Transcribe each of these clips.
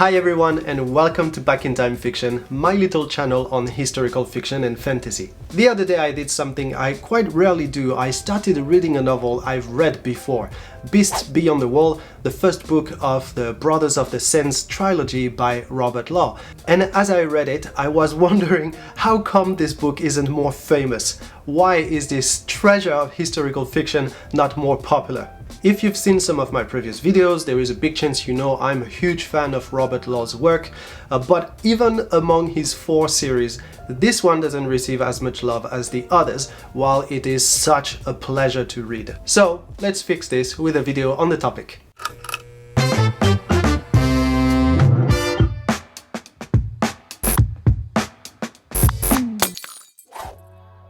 Hi everyone and welcome to Back in Time Fiction, my little channel on historical fiction and fantasy. The other day I did something I quite rarely do. I started reading a novel I've read before, Beasts Beyond the Wall, the first book of the Brothers of the Sands trilogy by Robert Law. And as I read it, I was wondering how come this book isn't more famous? Why is this treasure of historical fiction not more popular? If you've seen some of my previous videos, there is a big chance you know I'm a huge fan of Robert Law's work, but even among his 4 series, this one doesn't receive as much love as the others, while it is such a pleasure to read. So let's fix this with a video on the topic.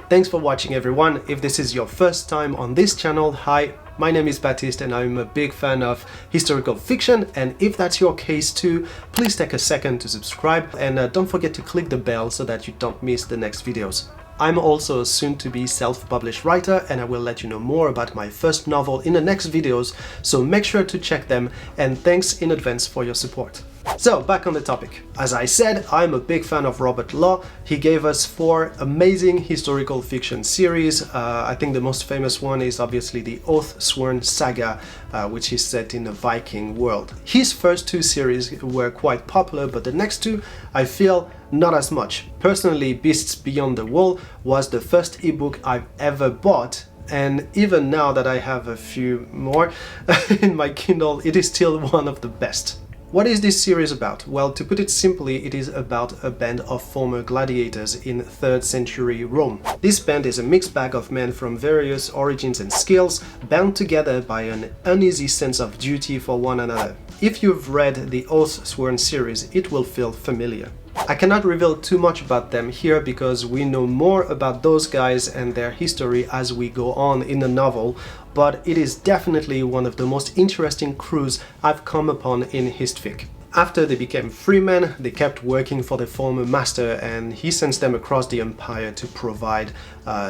Thanks for watching everyone. If this is your first time on this channel, hi, my name is Baptiste and I'm a big fan of historical fiction, and if that's your case too, please take a second to subscribe and don't forget to click the bell so that you don't miss the next videos. I'm also a soon-to-be self-published writer and I will let you know more about my first novel in the next videos, so make sure to check them, and thanks in advance for your support. So, back on the topic. As I said, I'm a big fan of Robert Law. He gave us 4 amazing historical fiction series. I think the most famous one is obviously the Oathsworn Saga, which is set in a Viking world. His first 2 series were quite popular, but the next 2, I feel, not as much. Personally, Beasts Beyond the Wall was the first ebook I've ever bought, and even now that I have a few more in my Kindle, it is still one of the best. What is this series about? Well, to put it simply, it is about a band of former gladiators in 3rd century Rome. This band is a mixed bag of men from various origins and skills, bound together by an uneasy sense of duty for one another. If you've read the Oathsworn series, it will feel familiar. I cannot reveal too much about them here because we know more about those guys and their history as we go on in the novel, but it is definitely one of the most interesting crews I've come upon in Histfic. After they became free men, they kept working for their former master, and he sends them across the empire to provide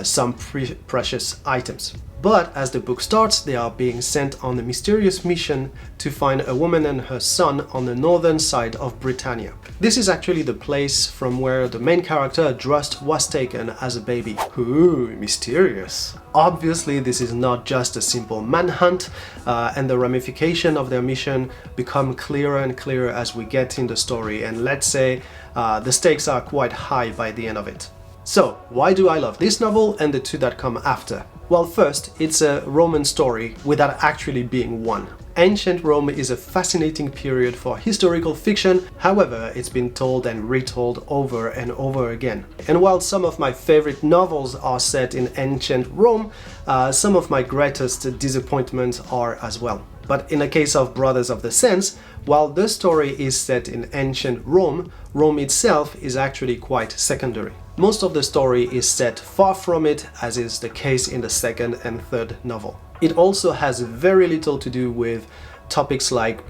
some precious items. But as the book starts, they are being sent on a mysterious mission to find a woman and her son on the northern side of Britannia. This is actually the place from where the main character Drust was taken as a baby. Ooh, mysterious. Obviously, this is not just a simple manhunt, and the ramifications of their mission become clearer and clearer as we get in the story, and let's say the stakes are quite high by the end of it. So, why do I love this novel and the 2 that come after? Well, first, it's a Roman story without actually being one. Ancient Rome is a fascinating period for historical fiction, however, it's been told and retold over and over again. And while some of my favorite novels are set in ancient Rome, some of my greatest disappointments are as well. But in the case of Brothers of the Sands, while the story is set in ancient Rome, Rome itself is actually quite secondary. Most of the story is set far from it, as is the case in the 2nd and 3rd novel. It also has very little to do with topics like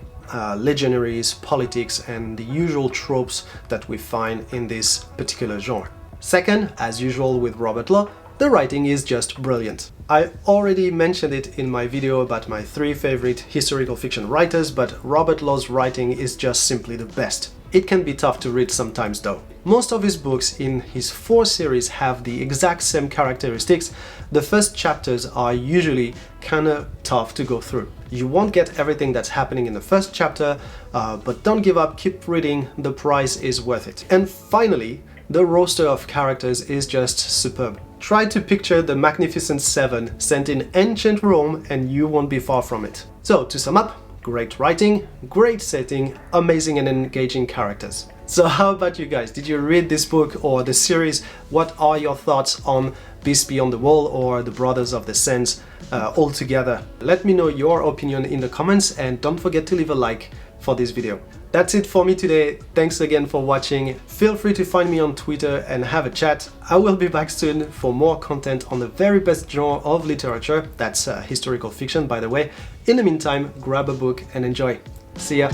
legionaries, politics, and the usual tropes that we find in this particular genre. Second, as usual with Robert Law, the writing is just brilliant. I already mentioned it in my video about my 3 favorite historical fiction writers, but Robert Law's writing is just simply the best. It can be tough to read sometimes though. Most of his books in his 4 series have the exact same characteristics. The first chapters are usually kinda tough to go through. You won't get everything that's happening in the first chapter, but don't give up, keep reading, the price is worth it. And finally, the roster of characters is just superb. Try to picture the Magnificent Seven sent in ancient Rome and you won't be far from it. So, to sum up, great writing, great setting, amazing and engaging characters. So how about you guys? Did you read this book or the series? What are your thoughts on Beasts Beyond the Wall or the Brothers of the Sands altogether? Let me know your opinion in the comments and don't forget to leave a like for this video. That's it for me today. Thanks again for watching. Feel free to find me on Twitter and have a chat. I will be back soon for more content on the very best genre of literature. That's historical fiction, by the way. In the meantime, grab a book and enjoy. See ya!